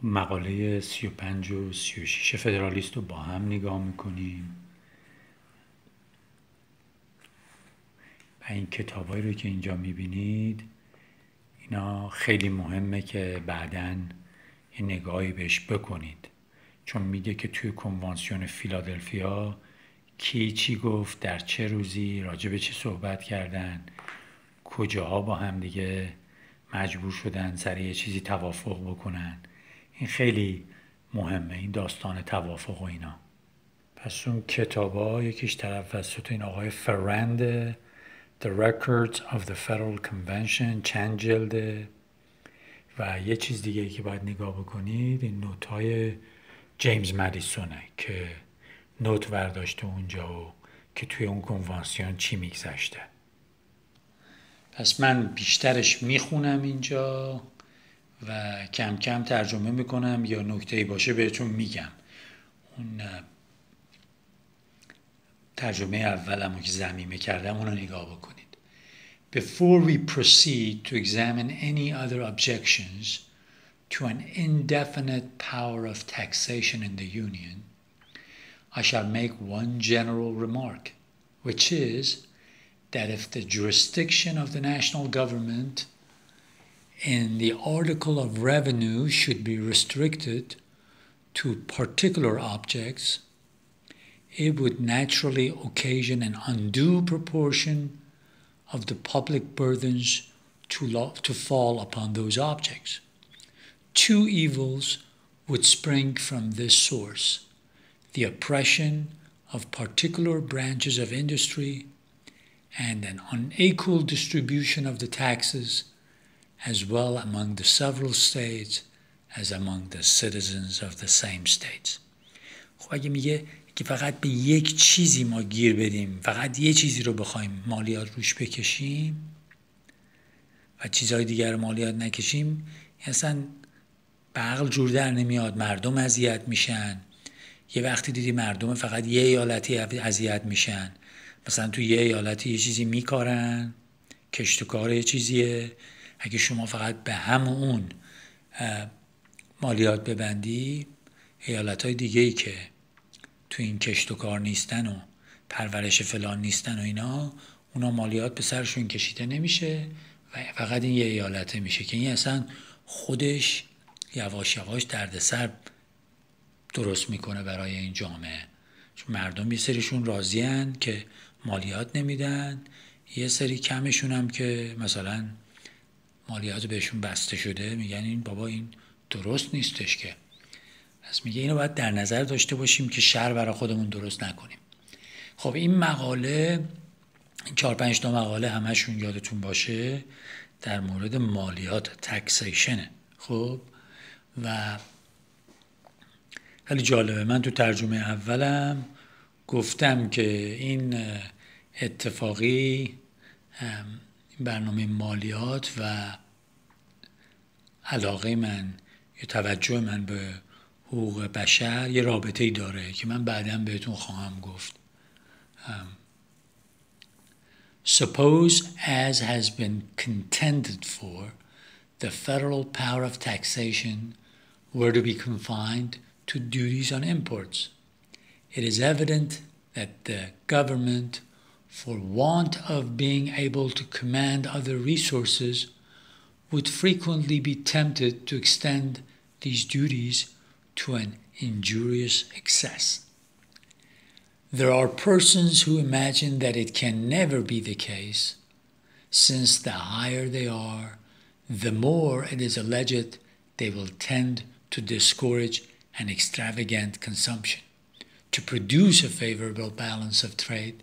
مقاله 35 و 36 فدرالیست رو با هم نگاه میکنیم و این کتابایی رو که اینجا میبینید اینا خیلی مهمه که بعداً یه نگاهی بهش بکنید، چون میگه که توی کنوانسیون فیلادلفیا کی چی گفت، در چه روزی، راجع به چی صحبت کردن، کجاها با هم دیگه مجبور شدن سر یه چیزی توافق بکنن. این خیلی مهمه، این داستان توافق و اینا. پس اون کتابا یکیش توسط این آقای فرند The Records of the Federal Convention چند جلده و یه چیز دیگه که باید نگاه بکنید این نوت‌های جیمز مدیسونه که نوت برداشته اونجا و که توی اون کنوانسیون چی میگذشته. پس من بیشترش میخونم اینجا و کم کم ترجمه میکنم یا نکته‌ای باشه بهتون میگم. اون ترجمه اولمو که ضمیمه کردم اونو نگاه بکنید. Before we proceed to examine any other objections to an indefinite power of taxation in the Union, I shall make one general remark, which is that if the jurisdiction of the national government in the article of revenue should be restricted to particular objects, it would naturally occasion an undue proportion of the public burdens to fall upon those objects. Two evils would spring from this source: the oppression of particular branches of industry and an unequal distribution of the taxes, as well among the several states as among the citizens of the same states. خب اگه میگه که فقط به یک چیزی ما گیر بدیم، فقط یه چیزی رو بخوایم مالیات روش بکشیم و چیزهای دیگر رو مالیات نکشیم، اصلا به عقل جور در نمیاد. مردم اذیت میشن. یه وقتی دیدی مردم فقط یه ایالتی اذیت میشن، مثلا تو یه ایالتی یه چیزی میکارن، کشت و کار یه چیزیه، اگه شما فقط به همون مالیات ببندی، ایالتهای دیگه‌ای که تو این کشت و کار نیستن و پرورش فلان نیستن و اینا، اونا مالیات به سرشون کشیده نمیشه و فقط این یه ایالته میشه که این اصلا خودش یواش یواش دردسر درست میکنه برای این جامعه. چون مردم یه سریشون راضین که مالیات نمیدن، یه سری کمشون هم که مثلا مالیات بهشون بسته شده میگن این بابا این درست نیستش که. پس میگه اینو باید در نظر داشته باشیم که شر برای خودمون درست نکنیم. خب این مقاله 4-5 تا مقاله همشون یادتون باشه در مورد مالیات تکسیشنه. خب و خیلی جالبه، من تو ترجمه اولم گفتم که این اتفاقی برنامه مالیات و علاقه من یا توجه من به حقوق بشر یه رابطه‌ای داره که من بعداً بهتون خواهم گفت. Suppose, as has been contended for, the federal power of taxation were to be confined to duties on imports. It is evident that the government, for want of being able to command other resources, would frequently be tempted to extend these duties to an injurious excess. There are persons who imagine that it can never be the case, since the higher they are, the more it is alleged they will tend to discourage an extravagant consumption, to produce a favorable balance of trade,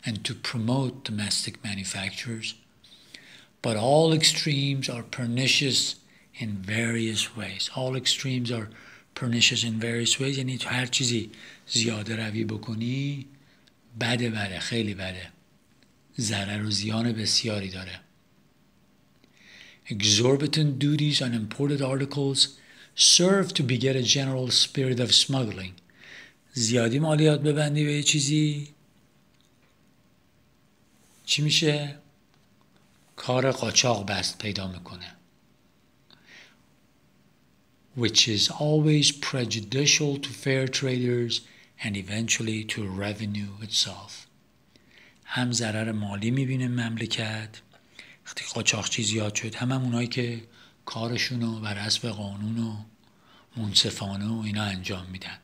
and to promote domestic manufacturers. But all extremes are pernicious in various ways. All extremes are pernicious in various ways. یعنی تو هر چیزی زیاده روی بکنی بده، خیلی بده، ضرر و زیان بسیاری داره. Exorbitant duties on imported articles serve to beget a general spirit of smuggling. زیادی مالیات ببندی به یه چیزی چی میشه؟ کار قاچاق بست پیدا میکنه. which is always prejudicial to fair traders and eventually to revenue itself. هم ضرر مالی میبینه مملکت وقتی قاچاقچی زیاد شد، هم اونایی که کارشونو بر حسب قانون و منصفانه و اینا انجام میدن،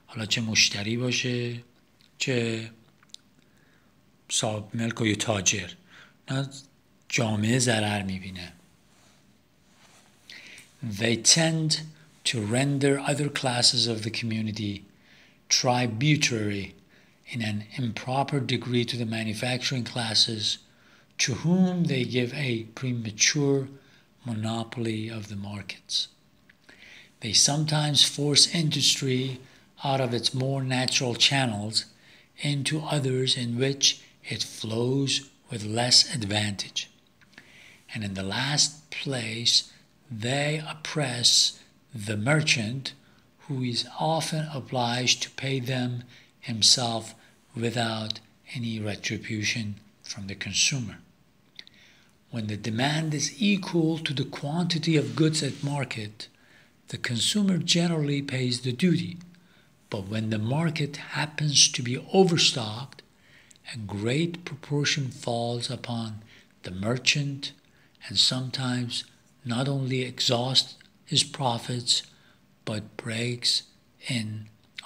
حالا چه مشتری باشه چه صاحب ملک و یا تاجر، نه جامعه ضرر میبینه. They tend to render other classes of the community tributary in an improper degree to the manufacturing classes, to whom they give a premature monopoly of the markets. They sometimes force industry out of its more natural channels into others in which it flows with less advantage. And in the last place, they oppress the merchant, who is often obliged to pay them himself without any retribution from the consumer. When the demand is equal to the quantity of goods at market, the consumer generally pays the duty. But when the market happens to be overstocked, a great proportion falls upon the merchant, and sometimes not only exhausts his profits, but breaks in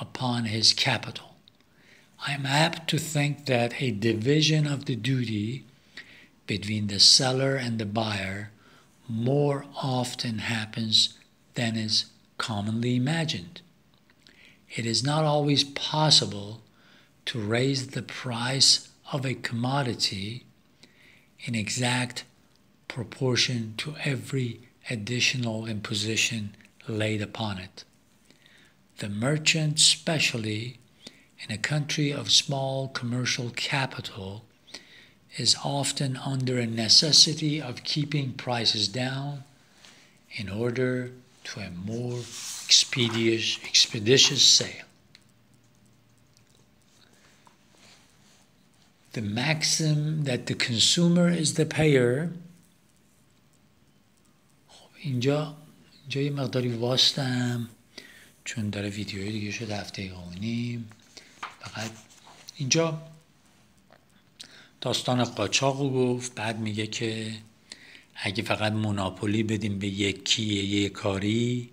upon his capital. I am apt to think that a division of the duty between the seller and the buyer more often happens than is commonly imagined. It is not always possible to raise the price of a commodity in exact proportion to every additional imposition laid upon it. The merchant, especially in a country of small commercial capital, is often under a necessity of keeping prices down in order to a more expeditious sale. The maxim that the consumer is the payer. اینجا یه مقداری واستم چون داره ویدیوی دیگه شد 1.5 هفته. فقط اینجا داستان قاچاقو گفت، بعد میگه که اگه فقط موناپولی بدیم به یه کاری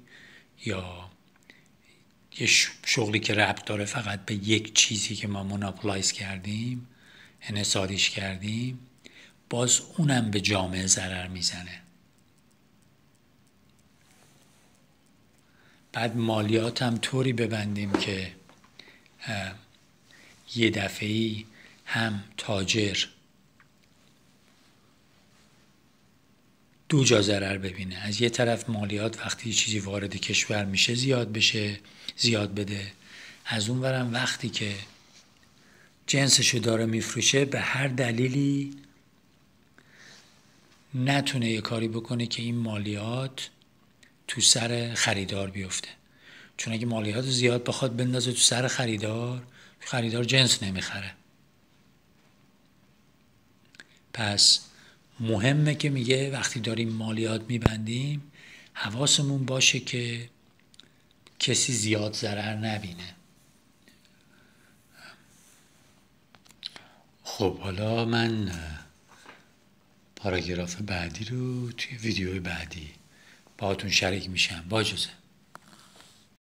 یا یه شغلی که ربط داره فقط به یک چیزی که ما موناپولایز کردیم، انحصاریش کردیم، باز اونم به جامعه ضرر میزنه. بعد مالیات هم طوری ببندیم که یه دفعی هم تاجر دو جا ضرر ببینه. از یه طرف مالیات وقتی چیزی وارد کشور میشه زیاد بده، از اون ورم وقتی که جنسشو داره میفروشه به هر دلیلی نتونه یه کاری بکنه که این مالیات تو سر خریدار بیفته. چون اگه مالیات زیاد بخواد بندازه تو سر خریدار جنس نمیخره. پس مهمه که میگه وقتی داریم مالیات میبندیم حواسمون باشه که کسی زیاد ضرر نبینه. خب حالا من پاراگراف بعدی رو توی ویدیوی بعدی باهاتون شریک میشم. با اجازه.